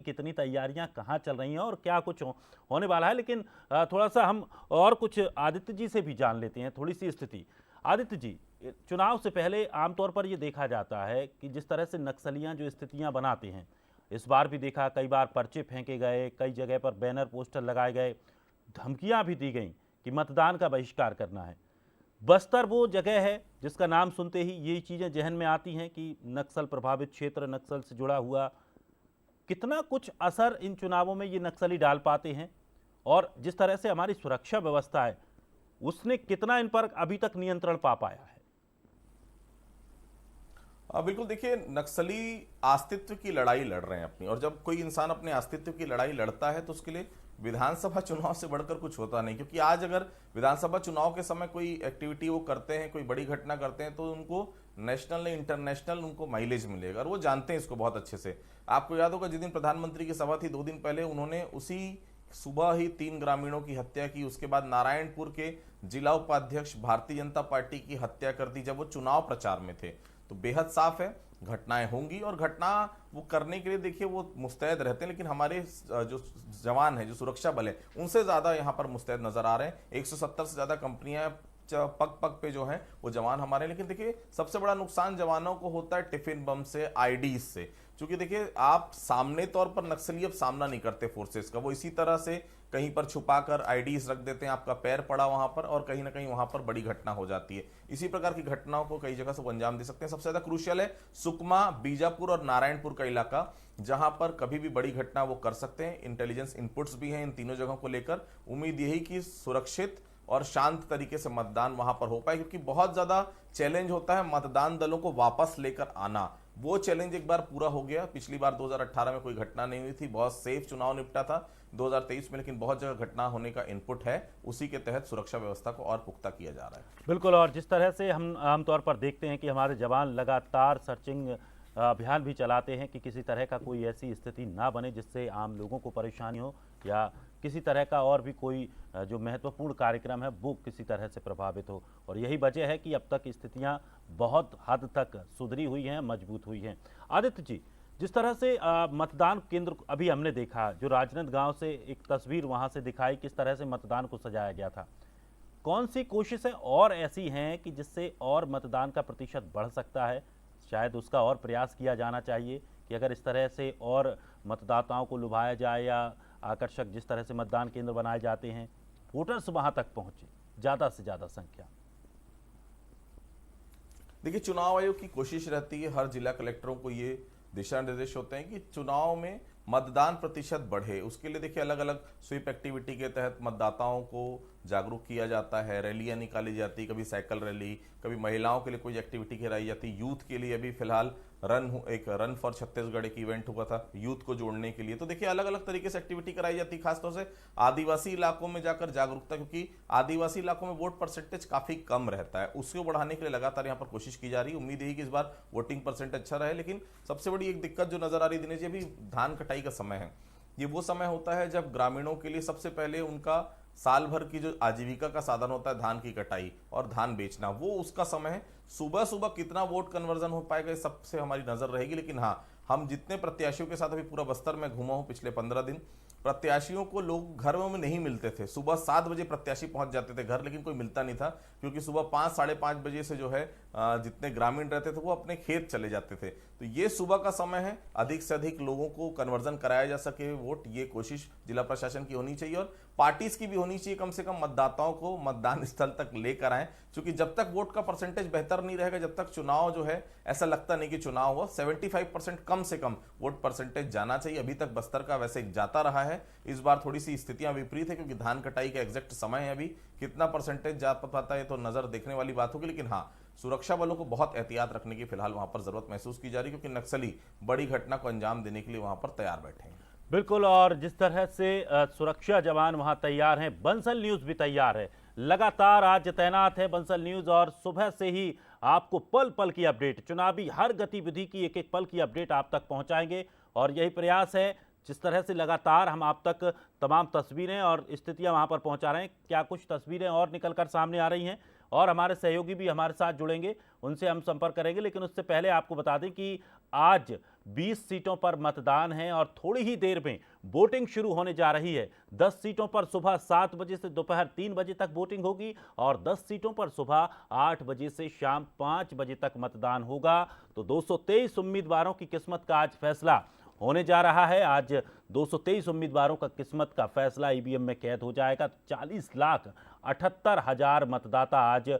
कितनी तैयारियां कहाँ चल रही हैं और क्या कुछ होने वाला है। लेकिन थोड़ा सा हम और कुछ आदित्य जी से भी जान लेते हैं थोड़ी सी स्थिति। आदित्य जी, चुनाव से पहले आमतौर पर ये देखा जाता है कि जिस तरह से नक्सलियां जो स्थितियां बनाते हैं, इस बार भी देखा, कई बार पर्चे फेंके गए, कई जगह पर बैनर पोस्टर लगाए गए, धमकियां भी दी गई कि मतदान का बहिष्कार करना है। बस्तर वो जगह है जिसका नाम सुनते ही यही चीज़ें जहन में आती हैं कि नक्सल प्रभावित क्षेत्र, नक्सल से जुड़ा हुआ। कितना कुछ असर इन चुनावों में ये नक्सली डाल पाते हैं और जिस तरह से हमारी सुरक्षा व्यवस्था है उसने कितना इन पर अभी तक नियंत्रण पा पाया है? बिल्कुल, देखिए, नक्सली अस्तित्व की लड़ाई लड़ रहे हैं अपनी, और जब कोई इंसान अपने अस्तित्व की लड़ाई लड़ता है तो उसके लिए विधानसभा चुनाव से बढ़कर कुछ होता नहीं। क्योंकि आज अगर विधानसभा चुनाव के समय कोई एक्टिविटी वो करते हैं, कोई बड़ी घटना करते हैं, तो उनको नेशनल या इंटरनेशनल उनको माइलेज मिलेगा, और वो जानते हैं इसको बहुत अच्छे से। आपको याद होगा, जिस दिन प्रधानमंत्री की सभा थी 2 दिन पहले, उन्होंने उसी सुबह ही 3 ग्रामीणों की हत्या की। उसके बाद नारायणपुर के जिला उपाध्यक्ष भारतीय जनता पार्टी की हत्या कर दी जब वो चुनाव प्रचार में थे। तो बेहद साफ है, घटनाएं होंगी, और घटना वो करने के लिए देखिए वो मुस्तैद रहते हैं, लेकिन हमारे जो जवान हैं, जो सुरक्षा बल है, उनसे ज्यादा यहाँ पर मुस्तैद नजर आ रहे हैं। 170 से ज्यादा कंपनियां पग पग पे जो हैं वो जवान हमारे। लेकिन देखिए, सबसे बड़ा नुकसान जवानों को होता है टिफिन बम से, आईडीज से। क्योंकि देखिए, आप सामने तौर पर नक्सली अब सामना नहीं करते फोर्सेस का, वो इसी तरह से कहीं पर छुपाकर आईडीज रख देते हैं, आपका पैर पड़ा वहां पर, और कहीं ना कहीं वहां पर बड़ी घटना हो जाती है। इसी प्रकार की घटनाओं को कई जगह से वो अंजाम दे सकते हैं। सबसे ज्यादा क्रूशियल है सुकमा, बीजापुर और नारायणपुर का इलाका, जहां पर कभी भी बड़ी घटना वो कर सकते हैं। इंटेलिजेंस इनपुट्स भी हैं इन तीनों जगहों को लेकर। उम्मीद यही कि सुरक्षित और शांत तरीके से मतदान वहां पर हो पाए, क्योंकि बहुत ज्यादा चैलेंज होता है मतदान दलों को वापस लेकर आना। वो चैलेंज एक बार पूरा हो गया। पिछली बार 2018 में कोई घटना नहीं हुई थी, बहुत सेफ चुनाव निपटा था 2023 में, लेकिन बहुत जगह घटना होने का इनपुट है। उसी के तहत सुरक्षा व्यवस्था को और पुख्ता किया जा रहा है। बिल्कुल। और जिस तरह से हम आमतौर पर देखते हैं कि हमारे जवान लगातार सर्चिंग अभियान भी चलाते हैं कि किसी तरह का कोई ऐसी स्थिति ना बने जिससे आम लोगों को परेशानी हो या किसी तरह का और भी कोई जो महत्वपूर्ण कार्यक्रम है वो किसी तरह से प्रभावित हो। और यही वजह है कि अब तक स्थितियां बहुत हद तक सुधरी हुई हैं, मजबूत हुई हैं। आदित्य जी, जिस तरह से मतदान केंद्र अभी हमने देखा, जो राजनांदगांव से एक तस्वीर वहां से दिखाई, किस तरह से मतदान को सजाया गया था, कौन सी कोशिशें और ऐसी हैं कि जिससे और मतदान का प्रतिशत बढ़ सकता है? शायद उसका और प्रयास किया जाना चाहिए कि अगर इस तरह से और मतदाताओं को लुभाया जाए या आकर्षक जिस तरह से मतदान केंद्र बनाए जाते हैं, वोटर्स वहां तक पहुंचे ज़्यादा से ज़्यादा संख्या। देखिए, चुनाव आयोग की कोशिश रहती है, हर जिला कलेक्टरों को ये दिशा निर्देश होते हैं कि चुनाव में मतदान प्रतिशत बढ़े। उसके लिए देखिए, अलग अलग स्वीप एक्टिविटी के तहत मतदाताओं को जागरूक किया जाता है, रैलियां निकाली जाती, कभी साइकिल रैली, कभी महिलाओं के लिए कोई एक्टिविटी कराई जाती, यूथ के लिए अभी फिलहाल एक रन फॉर छत्तीसगढ़ एक इवेंट हुआ था यूथ को जोड़ने के लिए। तो देखिए, अलग अलग तरीके से एक्टिविटी कराई जाती है, खासतौर से आदिवासी इलाकों में जाकर जागरूकता, क्योंकि आदिवासी इलाकों में वोट परसेंटेज काफी कम रहता है। उसको बढ़ाने के लिए लगातार यहाँ पर कोशिश की जा रही है। उम्मीद है कि इस बार वोटिंग परसेंट अच्छा रहे। लेकिन सबसे बड़ी एक दिक्कत जो नजर आ रही है दिनेश जी, अभी धान कटाई का समय है। ये वो समय होता है जब ग्रामीणों के लिए सबसे पहले उनका साल भर की जो आजीविका का साधन होता है धान की कटाई और धान बेचना, वो उसका समय है। सुबह सुबह कितना वोट कन्वर्जन हो पाएगा, इस सबसे हमारी नजर रहेगी। लेकिन हाँ, हम जितने प्रत्याशियों के साथ अभी पूरा बस्तर में घूमा हूं पिछले 15 दिन, प्रत्याशियों को लोग घरों में नहीं मिलते थे। सुबह 7 बजे प्रत्याशी पहुंच जाते थे घर, लेकिन कोई मिलता नहीं था, क्योंकि सुबह 5 साढ़े 5 बजे से जो है जितने ग्रामीण रहते थे वो अपने खेत चले जाते थे। तो ये सुबह का समय है, अधिक से अधिक लोगों को कन्वर्जन कराया जा सके वोट, ये कोशिश जिला प्रशासन की होनी चाहिए, और पार्टीज की भी होनी चाहिए। कम से कम मतदाताओं को मतदान स्थल तक लेकर आए, क्योंकि जब तक वोट का परसेंटेज बेहतर नहीं रहेगा, जब तक चुनाव जो है ऐसा लगता नहीं कि चुनाव हुआ, 75% कम से कम वोट परसेंटेज जाना चाहिए। अभी तक बस्तर का वैसे जाता रहा है। इस बार थोड़ी सी स्थितियां विपरीत है, क्योंकि धान कटाई का एग्जैक्ट समय है, अभी कितना परसेंटेज जा पाता है तो नजर देखने वाली बात होगी। लेकिन हाँ, सुरक्षा बलों को बहुत एहतियात रखने की फिलहाल वहां पर जरूरत महसूस की जा रही है, क्योंकि नक्सली बड़ी घटना को अंजाम देने के लिए वहां पर तैयार बैठे हैं। बिल्कुल। और जिस तरह से सुरक्षा जवान वहां तैयार हैं, बंसल न्यूज भी तैयार है, लगातार आज तैनात है बंसल न्यूज, और सुबह से ही आपको पल पल की अपडेट, चुनावी हर गतिविधि की एक एक पल की अपडेट आप तक पहुंचाएंगे। और यही प्रयास है, जिस तरह से लगातार हम आप तक तमाम तस्वीरें और स्थितियां वहां पर पहुंचा रहे हैं, क्या कुछ तस्वीरें और निकल कर सामने आ रही हैं और हमारे सहयोगी भी हमारे साथ जुड़ेंगे, उनसे हम संपर्क करेंगे। लेकिन उससे पहले आपको बता दें कि आज 20 सीटों पर मतदान है और थोड़ी ही देर में वोटिंग शुरू होने जा रही है। 10 सीटों पर सुबह 7 बजे से दोपहर 3 बजे तक वोटिंग होगी और 10 सीटों पर सुबह 8 बजे से शाम 5 बजे तक मतदान होगा। तो 223 उम्मीदवारों की किस्मत का आज फैसला होने जा रहा है। आज 223 उम्मीदवारों का किस्मत का फैसला ईवीएम में कैद हो जाएगा। 40,78,000 मतदाता आज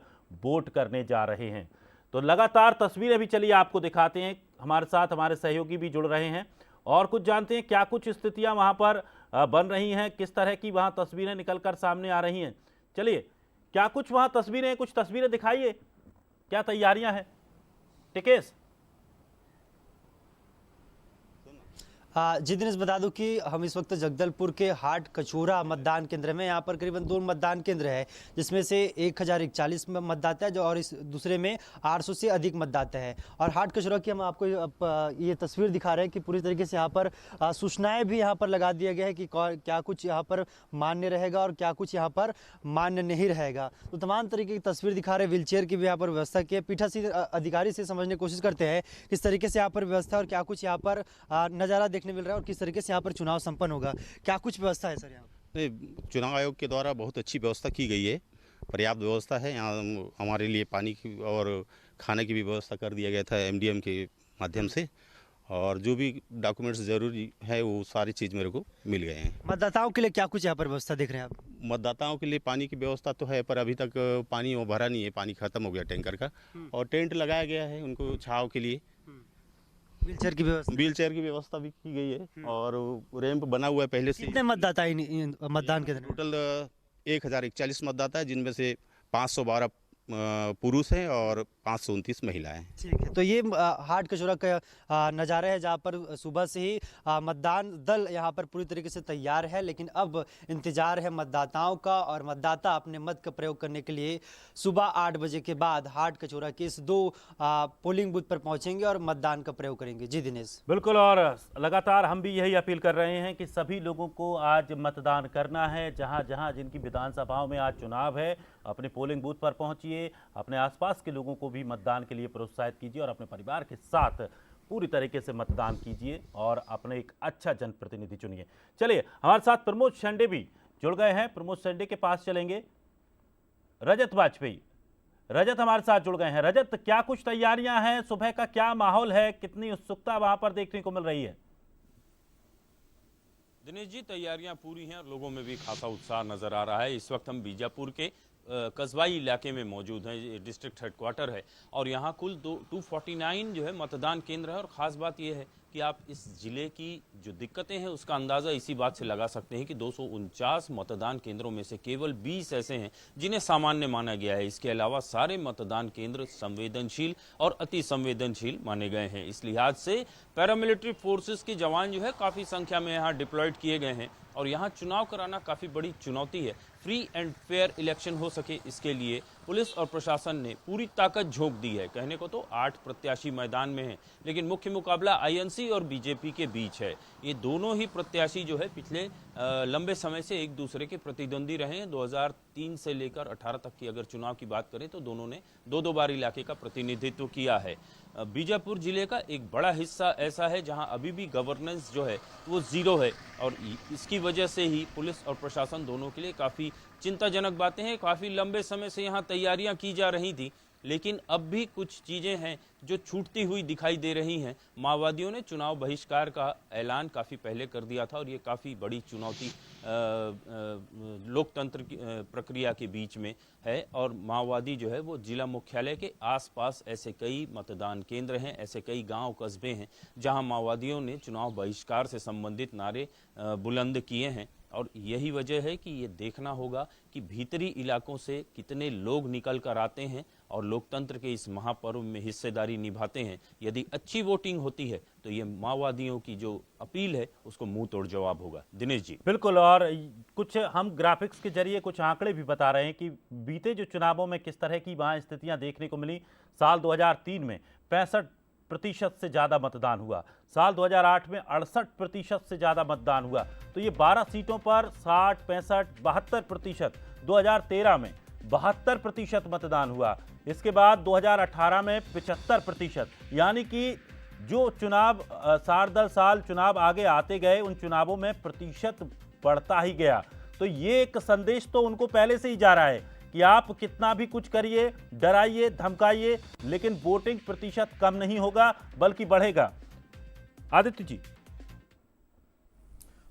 वोट करने जा रहे हैं। तो लगातार तस्वीरें भी चलिए आपको दिखाते हैं, हमारे साथ हमारे सहयोगी भी जुड़ रहे हैं और कुछ जानते हैं क्या कुछ स्थितियां वहां पर बन रही हैं, किस तरह की वहां तस्वीरें निकलकर सामने आ रही हैं। चलिए, क्या कुछ वहां तस्वीरें, कुछ तस्वीरें दिखाइए, क्या तैयारियां हैं टिकेश? जी दिनेश, बता दूं कि हम इस वक्त जगदलपुर के हाट कचोरा मतदान केंद्र में, यहाँ पर करीबन 2 मतदान केंद्र है, जिसमें से 1041 मतदाता है जो, और इस दूसरे में 800 से अधिक मतदाता है। और हाट कचोरा की हम आपको ये तस्वीर दिखा रहे हैं कि पूरी तरीके से यहाँ पर सूचनाएं भी यहाँ पर लगा दिया गया है कि क्या कुछ यहाँ पर मान्य रहेगा और क्या कुछ यहाँ पर मान्य नहीं रहेगा। तो तमाम तरीके की तस्वीर दिखा रहे हैं। व्हीलचेयर की भी यहाँ पर व्यवस्था की है। पीठासीन अधिकारी से समझने की कोशिश करते हैं किस तरीके से यहाँ पर व्यवस्था और क्या कुछ यहाँ पर नज़ारा देखने मिल रहा है और किस तरीके से यहाँ पर चुनाव संपन्न होगा। क्या कुछ व्यवस्था है सर यहाँ? चुनाव आयोग के द्वारा बहुत अच्छी व्यवस्था की गई है, पर्याप्त व्यवस्था है। यहाँ हमारे लिए पानी की और खाने की भी व्यवस्था कर दिया गया था एमडीएम के माध्यम से, और जो भी डॉक्यूमेंट्स जरूरी है वो सारी चीज़ मेरे को मिल गए हैं। मतदाताओं के लिए क्या कुछ यहाँ पर व्यवस्था देख रहे हैं आप? मतदाताओं के लिए पानी की व्यवस्था तो है, पर अभी तक पानी वो भरा नहीं है, पानी खत्म हो गया टैंकर का, और टेंट लगाया गया है उनको छाव के लिए। व्हीलचेयर की व्यवस्था भी की गई है और रैंप बना हुआ है पहले से। कितने मतदाता मतदान के दिन? टोटल 1041 मतदाता है, जिनमें से 512 पुरुष हैं और 529 महिलाएं हैं। ठीक है, तो ये हाट कचौरा का नज़ारा है जहाँ पर सुबह से ही मतदान दल यहाँ पर पूरी तरीके से तैयार है, लेकिन अब इंतजार है मतदाताओं का, और मतदाता अपने मत का प्रयोग करने के लिए सुबह 8 बजे के बाद हाट कचौरा के इस 2 पोलिंग बूथ पर पहुंचेंगे और मतदान का प्रयोग करेंगे। जी दिनेश, बिल्कुल, और लगातार हम भी यही अपील कर रहे हैं कि सभी लोगों को आज मतदान करना है। जहां जहां जिनकी विधानसभाओं में आज चुनाव है, अपने पोलिंग बूथ पर पहुंचिए, अपने आसपास के लोगों को भी मतदान के लिए प्रोत्साहित कीजिए और अपने परिवार के साथ पूरी तरीके से मतदान कीजिए और अपने एक अच्छा जनप्रतिनिधि चुनिए। चलिए, हमारे साथ प्रमोद शेंडे भी जुड़ गए हैं। प्रमोद शेंडे के पास चलेंगे। रजत वाजपेयी, रजत हमारे साथ जुड़ गए हैं। रजत, क्या कुछ तैयारियां हैं, सुबह का क्या माहौल है, कितनी उत्सुकता वहां पर देखने को मिल रही है? दिनेश जी, तैयारियां पूरी हैं और लोगों में भी खासा उत्साह नजर आ रहा है। इस वक्त हम बीजापुर के कस्बाई इलाके में मौजूद हैं, ये डिस्ट्रिक्ट हेडक्वार्टर है, और यहाँ कुल 249 जो है मतदान केंद्र है। और ख़ास बात यह है कि आप इस जिले की जो दिक्कतें हैं उसका अंदाज़ा इसी बात से लगा सकते हैं कि 249 मतदान केंद्रों में से केवल 20 ऐसे हैं जिन्हें सामान्य माना गया है। इसके अलावा सारे मतदान केंद्र संवेदनशील और अति संवेदनशील माने गए हैं। इस लिहाज से पैरामिलिट्री फोर्सेस के जवान जो है काफ़ी संख्या में यहाँ डिप्लॉयड किए गए हैं और यहाँ चुनाव कराना काफ़ी बड़ी चुनौती है। फ्री एंड फेयर इलेक्शन हो सके, इसके लिए पुलिस और प्रशासन ने पूरी ताकत झोंक दी है। कहने को तो 8 प्रत्याशी मैदान में हैं, लेकिन मुख्य मुकाबला आईएनसी और बीजेपी के बीच है। ये दोनों ही प्रत्याशी जो है पिछले लंबे समय से एक दूसरे के प्रतिद्वंदी रहे हैं। 2003 से लेकर 18 तक की अगर चुनाव की बात करें तो दोनों ने 2-2 बार इलाके का प्रतिनिधित्व किया है। बीजापुर जिले का एक बड़ा हिस्सा ऐसा है जहां अभी भी गवर्नेंस जो है वो जीरो है, और इसकी वजह से ही पुलिस और प्रशासन दोनों के लिए काफ़ी चिंताजनक बातें हैं। काफ़ी लंबे समय से यहाँ तैयारियां की जा रही थी, लेकिन अब भी कुछ चीज़ें हैं जो छूटती हुई दिखाई दे रही हैं। माओवादियों ने चुनाव बहिष्कार का ऐलान काफ़ी पहले कर दिया था और ये काफ़ी बड़ी चुनौती लोकतंत्र की प्रक्रिया के बीच में है। और माओवादी जो है वो जिला मुख्यालय के आसपास ऐसे कई मतदान केंद्र हैं, ऐसे कई गांव कस्बे हैं जहां माओवादियों ने चुनाव बहिष्कार से संबंधित नारे बुलंद किए हैं। और यही वजह है कि ये देखना होगा कि भीतरी इलाकों से कितने लोग निकल कर आते हैं और लोकतंत्र के इस महापर्व में हिस्सेदारी निभाते हैं। यदि अच्छी वोटिंग होती है तो ये माओवादियों की जो अपील है उसको मुंह तोड़ जवाब होगा। दिनेश जी, बिल्कुल, और कुछ हम ग्राफिक्स के जरिए कुछ आंकड़े भी बता रहे हैं कि बीते जो चुनावों में किस तरह की वहाँ स्थितियाँ देखने को मिली। साल 2003 में 65% से ज़्यादा मतदान हुआ, साल 2008 में 68% से ज़्यादा मतदान हुआ। तो ये 12 सीटों पर 60, 65, 72%, 2013 में 72% मतदान हुआ। इसके बाद 2018 में 75%, यानी कि जो चुनाव साल दर साल चुनाव आगे आते गए, उन चुनावों में प्रतिशत बढ़ता ही गया। तो ये एक संदेश तो उनको पहले से ही जा रहा है कि आप कितना भी कुछ करिए, डराइए, धमकाइए, लेकिन वोटिंग प्रतिशत कम नहीं होगा बल्कि बढ़ेगा। आदित्य जी।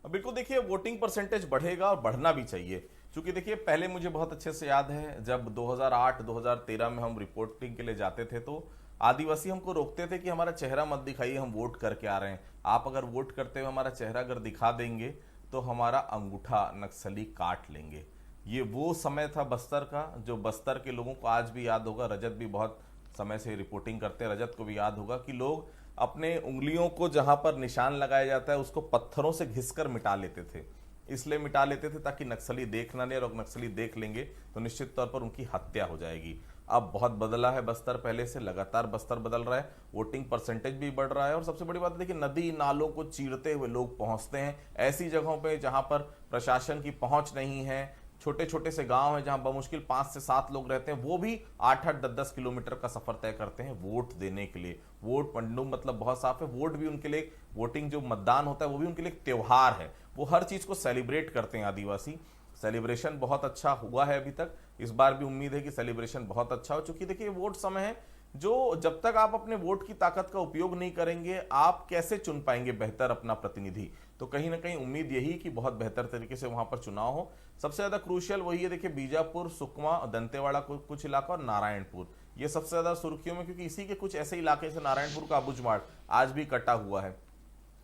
बिल्कुल, देखिए वोटिंग परसेंटेज बढ़ेगा और बढ़ना भी चाहिए, क्योंकि देखिए पहले मुझे बहुत अच्छे से याद है जब 2008-2013 में हम रिपोर्टिंग के लिए जाते थे तो आदिवासी हमको रोकते थे कि हमारा चेहरा मत दिखाइए, हम वोट करके आ रहे हैं। आप अगर वोट करते हुए हमारा चेहरा अगर दिखा देंगे तो हमारा अंगूठा नक्सली काट लेंगे। ये वो समय था बस्तर का, जो बस्तर के लोगों को आज भी याद होगा। रजत भी बहुत समय से रिपोर्टिंग करते हैं, रजत को भी याद होगा कि लोग अपने उंगलियों को जहां पर निशान लगाया जाता है उसको पत्थरों से घिसकर मिटा लेते थे। इसलिए मिटा लेते थे ताकि नक्सली देख ना ले, और नक्सली देख लेंगे तो निश्चित तौर पर उनकी हत्या हो जाएगी। अब बहुत बदला है बस्तर, पहले से लगातार बस्तर बदल रहा है, वोटिंग परसेंटेज भी बढ़ रहा है। और सबसे बड़ी बात देखिए, नदी नालों को चीरते हुए लोग पहुंचते हैं ऐसी जगहों पे जहां पर प्रशासन की पहुंच नहीं है। छोटे छोटे से गांव हैं जहां बमुश्किल 5 से 7 लोग रहते हैं, वो भी 8-8, 10-10 किलोमीटर का सफर तय करते हैं वोट देने के लिए। वोट पंडुम मतलब बहुत साफ है, वोट भी उनके लिए, वोटिंग जो मतदान होता है वो भी उनके लिए एक त्योहार है। वो हर चीज को सेलिब्रेट करते हैं आदिवासी। सेलिब्रेशन बहुत अच्छा हुआ है अभी तक, इस बार भी उम्मीद है कि सेलिब्रेशन बहुत अच्छा हो, चूंकि देखिए वोट समय है जो जब तक आप अपने वोट की ताकत का उपयोग नहीं करेंगे आप कैसे चुन पाएंगे बेहतर अपना प्रतिनिधि। तो कहीं ना कहीं उम्मीद यही कि बहुत बेहतर तरीके से वहां पर चुनाव हो। सबसे ज्यादा क्रूशियल वही है, देखिए बीजापुर, सुकमा, दंतेवाड़ा कुछ इलाका और नारायणपुर, ये सबसे ज्यादा सुर्खियों में, क्योंकि इसी के कुछ ऐसे इलाके से नारायणपुर का अबुझमाड़ आज भी कटा हुआ है।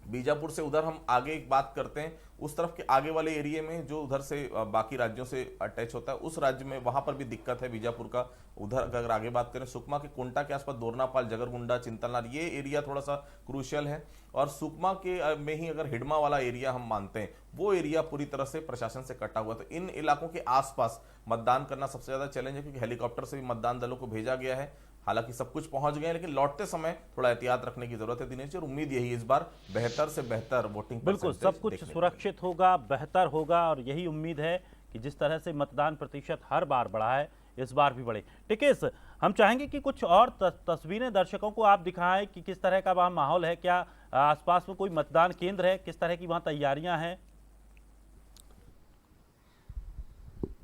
बीजापुर से उधर हम आगे एक बात करते हैं, उस तरफ के आगे वाले एरिया में जो उधर से बाकी राज्यों से अटैच होता है, उस राज्य में वहां पर भी दिक्कत है बीजापुर का। उधर अगर आगे बात करें सुकमा के कोंटा के आसपास दोरनापाल, जगरगुंडा, चिंतलनार, ये एरिया थोड़ा सा क्रूशियल है। और सुकमा के में ही अगर हिडमा वाला एरिया हम मानते हैं, वो एरिया पूरी तरह से प्रशासन से कटा हुआ। तो इन इलाकों के आसपास मतदान करना सबसे ज्यादा चैलेंज है, क्योंकि हेलीकॉप्टर से भी मतदान दलों को भेजा गया है। हालांकि सब कुछ पहुंच गए, लेकिन लौटते समय थोड़ा एहतियात रखने की जरूरत है दिनेश जी, और उम्मीद यही इस बार बेहतर से बेहतर वोटिंग बिल्कुल सब कुछ सुरक्षित होगा, बेहतर होगा, और यही उम्मीद है कि जिस तरह से मतदान प्रतिशत हर बार बढ़ा है इस बार भी बढ़े। टिकेश, हम चाहेंगे कि कुछ और तस्वीरें दर्शकों को आप दिखाएं कि किस तरह का वहाँ माहौल है, क्या आसपास में कोई मतदान केंद्र है, किस तरह की वहाँ तैयारियां हैं।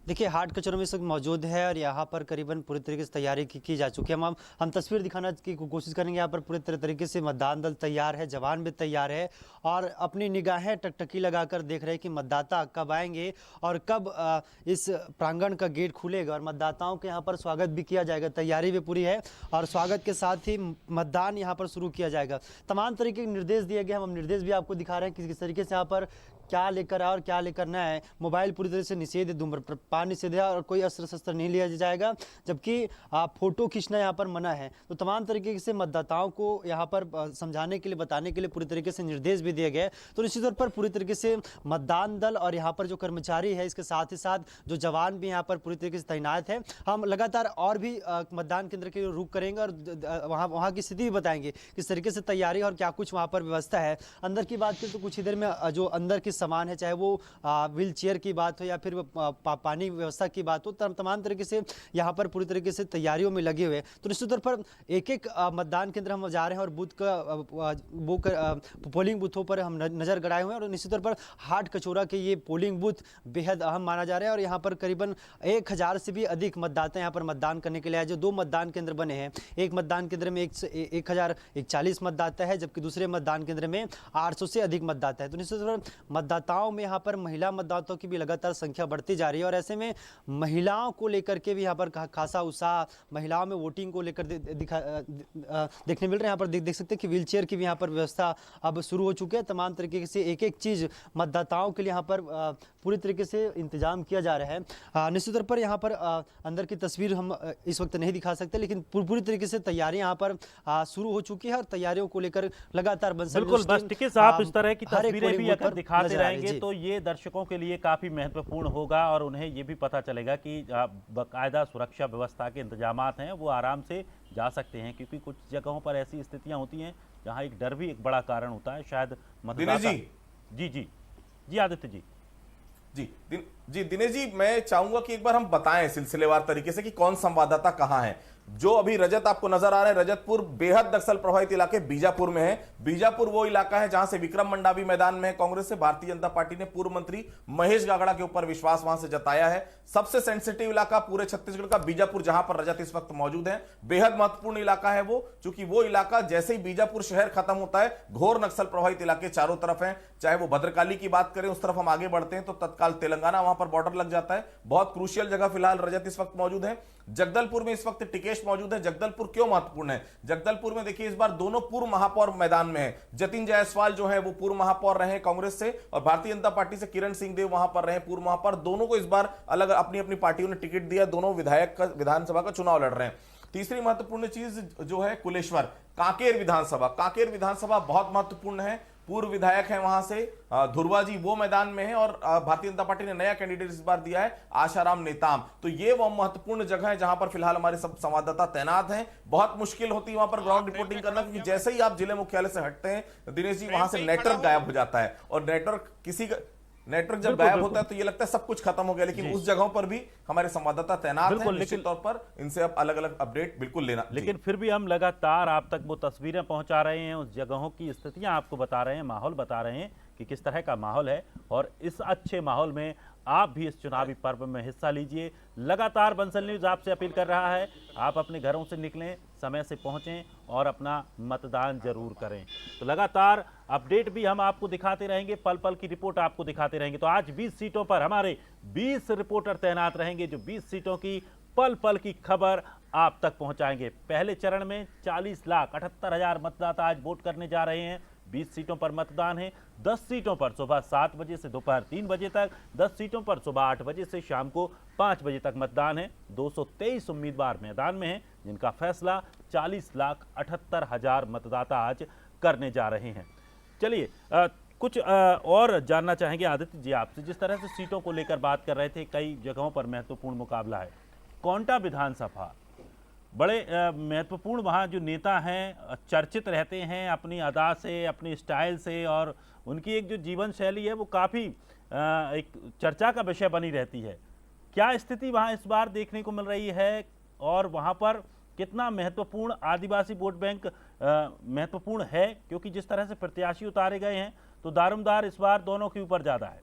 देखिए हाट कचौरों में इस वक्त मौजूद है और यहाँ पर करीबन पूरी तरीके से तैयारी की जा चुकी है। हम तस्वीर दिखाना की कोशिश करेंगे। यहाँ पर पूरे तरीके से मतदान दल तैयार है, जवान भी तैयार है और अपनी निगाहें टकटकी लगाकर देख रहे हैं कि मतदाता कब आएंगे और कब इस प्रांगण का गेट खुलेगा और मतदाताओं के यहाँ पर स्वागत भी किया जाएगा। तैयारी भी पूरी है और स्वागत के साथ ही मतदान यहाँ पर शुरू किया जाएगा। तमाम तरीके के निर्देश दिए गए, हम निर्देश भी आपको दिखा रहे हैं कि किस तरीके से यहाँ पर क्या लेकर आए और क्या लेकर ना है। मोबाइल पूरी तरह से निषेध है, धूम्रपान निषेध है और कोई अस्त्र शस्त्र नहीं लिया जाएगा, जबकि फोटो खींचना यहाँ पर मना है। तो तमाम तरीके से मतदाताओं को यहाँ पर समझाने के लिए, बताने के लिए पूरी तरीके से निर्देश भी दिए गए। तो निश्चित तौर पर पूरी तरीके से मतदान दल और यहाँ पर जो कर्मचारी है, इसके साथ ही साथ जो जवान भी यहाँ पर पूरी तरीके से तैनात है। हम लगातार और भी मतदान केंद्र के रुख करेंगे और वहाँ की स्थिति भी बताएंगे किस तरीके से तैयारी और क्या कुछ वहाँ पर व्यवस्था है। अंदर की बात करें तो कुछ ही देर में जो अंदर की सामान है, चाहे वो व्हील चेयर की बात हो या फिर पानी व्यवस्था की बात हो, तमाम तरीके से यहाँ पर पूरी तरीके से तैयारियों में लगे हुए। तो निश्चित तौर पर एक एक मतदान केंद्र हम जा रहे हैं और बूथ का पोलिंग बूथों पर हम नजर गड़ाए हुए हैं। और निश्चित तौर पर हाट कचौरा के ये पोलिंग बूथ बेहद अहम माना जा रहा है और यहाँ पर करीबन 1000 से भी अधिक मतदाता यहाँ पर मतदान करने के लिए आए। जो 2 मतदान केंद्र बने हैं, एक मतदान केंद्र में 1040 मतदाता है, जबकि दूसरे मतदान केंद्र में 800 से अधिक मतदाता है। तो निश्चित तौर पर मतदाताओं में यहाँ पर महिला मतदाताओं की भी लगातार संख्या बढ़ती जा रही है और ऐसे में महिलाओं को लेकर के भी यहाँ पर खासा उत्साह, महिलाओं में वोटिंग को लेकर देखने मिल रहे हैं। यहाँ पर देख सकते हैं कि व्हील चेयर की भी यहाँ पर व्यवस्था अब शुरू हो चुकी है। तमाम तरीके से एक एक चीज मतदाताओं के लिए यहाँ पर पूरी तरीके से इंतजाम किया जा रहा है। निश्चित तौर पर यहाँ पर अंदर की तस्वीर हम इस वक्त नहीं दिखा सकते, लेकिन पूरी तरीके से तैयारियां यहाँ पर शुरू हो चुकी है और तैयारियों को लेकर लगातार बिल्कुल बस टिकेश आप इस तरह की तस्वीरें भी अगर दिखाते रहेंगे तो ये दर्शकों के लिए काफी महत्वपूर्ण होगा और उन्हें ये भी पता चलेगा कि बाकायदा सुरक्षा व्यवस्था के इंतजामात हैं, वो आराम से जा सकते हैं। क्योंकि कुछ जगहों पर ऐसी स्थितियां होती हैं जहां एक डर भी एक बड़ा कारण होता है। शायद मतदाता जी आदित्य जी जी दिनेश जी, मैं चाहूंगा कि एक बार हम बताएं सिलसिलेवार तरीके से कि कौन संवाददाता कहां है। जो अभी रजत आपको नजर आ रहा है, रजतपुर बेहद नक्सल प्रभावित इलाके बीजापुर में है। बीजापुर वो इलाका है जहां से विक्रम मंडावी मैदान में है कांग्रेस से। भारतीय जनता पार्टी ने पूर्व मंत्री महेश गागड़ा के ऊपर विश्वास वहां से जताया है। सबसे सेंसिटिव इलाका पूरे छत्तीसगढ़ का बीजापुर, जहां पर रजत इस वक्त मौजूद है, बेहद महत्वपूर्ण इलाका है वो, क्योंकि वो इलाका जैसे ही बीजापुर शहर खत्म होता है, घोर नक्सल प्रभावित इलाके चारों तरफ है। चाहे वो भद्रकाली की बात करें, उस तरफ हम आगे बढ़ते हैं तो तत्काल तेलंगाना वहां पर बॉर्डर लग जाता है। बहुत क्रूशियल जगह फिलहाल रजत इस वक्त मौजूद है। जगदलपुर में इस वक्त टिकेश मौजूद है। जगदलपुर क्यों महत्वपूर्ण है? जगदलपुर में देखिए इस बार दोनों पूर्व महापौर मैदान में है। जतिन जायसवाल जो है वो पूर्व महापौर रहे कांग्रेस से, और भारतीय जनता पार्टी से किरण सिंहदेव वहां पर रहे पूर्व महापौर। दोनों को इस बार अलग अपनी अपनी पार्टियों ने टिकट दिया। दोनों विधायक का विधानसभा का चुनाव लड़ रहे हैं। तीसरी महत्वपूर्ण चीज जो है कुलेश्वर, कांकेर विधानसभा। कांकेर विधानसभा बहुत महत्वपूर्ण है। पूर्व विधायक है वहां से धुर्वा जी, वो मैदान में है, और भारतीय जनता पार्टी ने नया कैंडिडेट इस बार दिया है आशाराम नेताम। तो ये वो महत्वपूर्ण जगह है जहां पर फिलहाल हमारे सब संवाददाता तैनात हैं। बहुत मुश्किल होती है वहां पर ग्राउंड रिपोर्टिंग करना, क्योंकि जैसे ही आप जिले मुख्यालय से हटते हैं दिनेश जी, वहां से नेटवर्क गायब हो जाता है। और नेटवर्क जब गायब होता है तो ये लगता है सब कुछ खत्म हो गया। लेकिन उस जगहों पर भी हमारे संवाददाता तैनात हैं। निश्चित तौर पर इनसे अब अलग अलग अपडेट बिल्कुल लेना। लेकिन फिर भी हम लगातार आप तक वो तस्वीरें पहुंचा रहे हैं, उस जगहों की स्थितियां आपको बता रहे हैं, माहौल बता रहे हैं कि किस तरह का माहौल है। और इस अच्छे माहौल में आप भी इस चुनावी पर्व में हिस्सा लीजिए। लगातार बंसल न्यूज़ आपसे अपील कर रहा है, आप अपने घरों से निकलें, समय से पहुंचें और अपना मतदान जरूर करें। तो लगातार अपडेट भी हम आपको दिखाते रहेंगे, पल पल की रिपोर्ट आपको दिखाते रहेंगे। तो आज 20 सीटों पर हमारे 20 रिपोर्टर तैनात रहेंगे, जो 20 सीटों की पल पल की खबर आप तक पहुंचाएंगे। पहले चरण में 40,78,000 मतदाता आज वोट करने जा रहे हैं। 20 सीटों पर मतदान है। 10 सीटों पर सुबह 7 बजे से दोपहर 3 बजे तक, 10 सीटों पर सुबह 8 बजे से शाम को 5 बजे तक मतदान है। 223 उम्मीदवार मैदान में हैं, जिनका फैसला 40,78,000 मतदाता आज करने जा रहे हैं। चलिए कुछ और जानना चाहेंगे आदित्य जी आपसे। जिस तरह से सीटों को लेकर बात कर रहे थे, कई जगहों पर महत्वपूर्ण मुकाबला है। कोंटा विधानसभा बड़े महत्वपूर्ण, वहाँ जो नेता हैं चर्चित रहते हैं अपनी अदा से, अपनी स्टाइल से, और उनकी एक जो जीवन शैली है वो काफ़ी एक चर्चा का विषय बनी रहती है। क्या स्थिति वहाँ इस बार देखने को मिल रही है, और वहाँ पर कितना महत्वपूर्ण आदिवासी वोट बैंक महत्वपूर्ण है? क्योंकि जिस तरह से प्रत्याशी उतारे गए हैं तो दारोमदार इस बार दोनों के ऊपर ज़्यादा है।